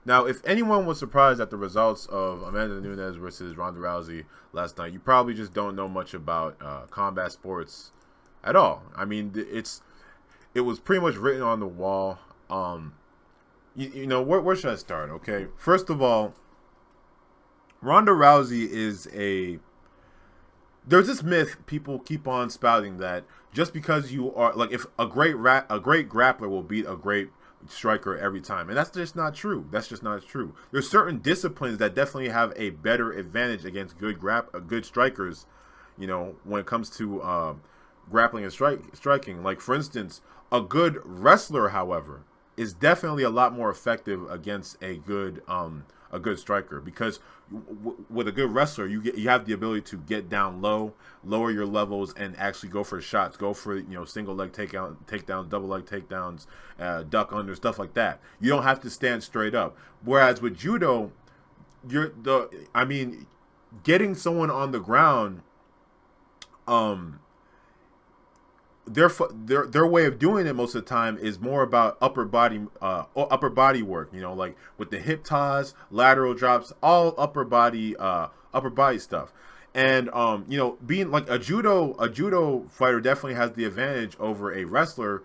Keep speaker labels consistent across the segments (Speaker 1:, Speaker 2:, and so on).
Speaker 1: Now, if anyone was surprised at the results of Amanda Nunes versus Ronda Rousey last night, you probably just don't know much about combat sports at all. I mean, it was pretty much written on the wall. Where should I start? Okay, first of all, Ronda Rousey is a there's this myth people keep on spouting that just because you are like if a great grappler will beat a great striker every time, and that's just not true. That's just not true. There's certain disciplines that definitely have a better advantage against good strikers. When it comes to grappling and striking. Like for instance, a good wrestler, however, is definitely a lot more effective against a good striker because with a good wrestler you have the ability to get down low, lower your levels, and actually go for shots, go for single leg takedowns, double leg takedowns, duck under, stuff like that. You don't have to stand straight up. Whereas with judo, getting someone on the ground, their way of doing it most of the time is more about upper body work. Like with the hip toss, lateral drops, all upper body stuff. And being like a judo fighter definitely has the advantage over a wrestler,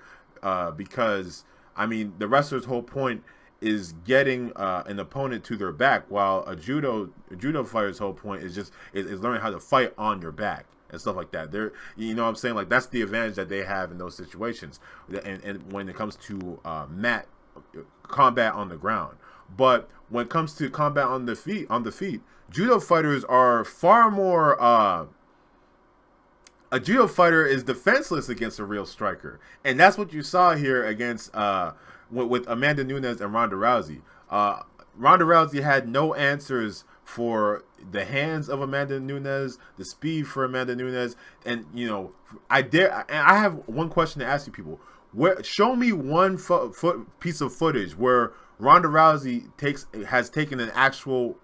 Speaker 1: because the wrestler's whole point is getting an opponent to their back, while a judo fighter's whole point is learning how to fight on your back and stuff like that. You know what I'm saying? Like that's the advantage that they have in those situations, and when it comes to combat on the ground. But when it comes to combat on the feet, judo fighters are far more. A judo fighter is defenseless against a real striker, and that's what you saw here against with Amanda Nunes and Ronda Rousey. Ronda Rousey had no answers for the hands of Amanda Nunes, the speed for Amanda Nunes, and I have one question to ask you people. Show me one piece of footage where Ronda Rousey has taken an actual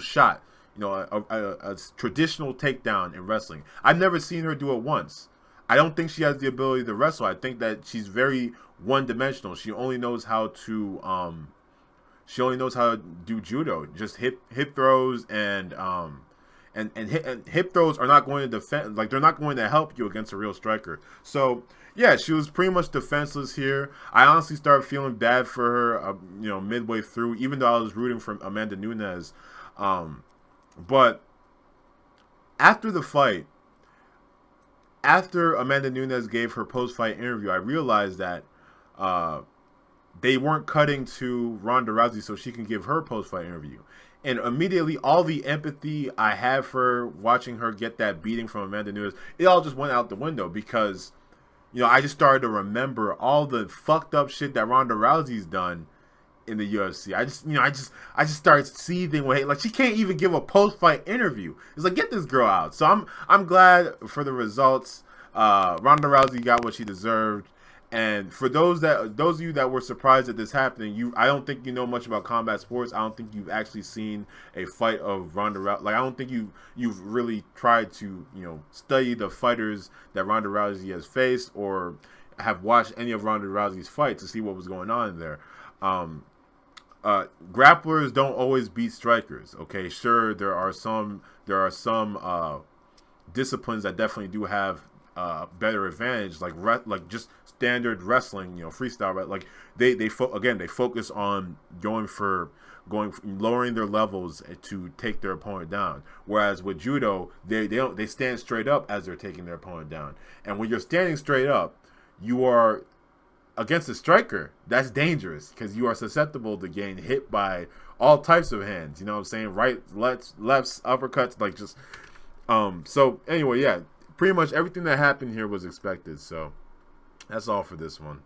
Speaker 1: shot, a traditional takedown in wrestling. I've never seen her do it once. I don't think she has the ability to wrestle. I think that she's very one-dimensional. She only knows how to do judo, just hip throws, and hip throws are not going to defend, like they're not going to help you against a real striker. So yeah, she was pretty much defenseless here. I honestly started feeling bad for her, midway through, even though I was rooting for Amanda Nunes. But after the fight, after Amanda Nunes gave her post-fight interview, I realized that they weren't cutting to Ronda Rousey so she can give her post-fight interview. And immediately, all the empathy I have for watching her get that beating from Amanda Nunes, it all just went out the window because, I just started to remember all the fucked up shit that Ronda Rousey's done in the UFC. I just started seething with hate. Like, she can't even give a post-fight interview. It's like, get this girl out. So I'm glad for the results. Ronda Rousey got what she deserved. And for those of you that were surprised at this happening, I don't think you know much about combat sports. I don't think you've actually seen a fight of Ronda Rousey. Like, I don't think you've really tried to study the fighters that Ronda Rousey has faced, or have watched any of Ronda Rousey's fights to see what was going on there. Grapplers don't always beat strikers. Okay, sure, there are some disciplines that definitely do have better advantage, like just standard wrestling, freestyle, right? Like they focus on lowering their levels to take their opponent down. Whereas with judo, they stand straight up as they're taking their opponent down. And when you're standing straight up, you are against a striker. That's dangerous because you are susceptible to getting hit by all types of hands. You know what I'm saying? Right, lefts, uppercuts, like just so anyway, yeah. Pretty much everything that happened here was expected. So that's all for this one.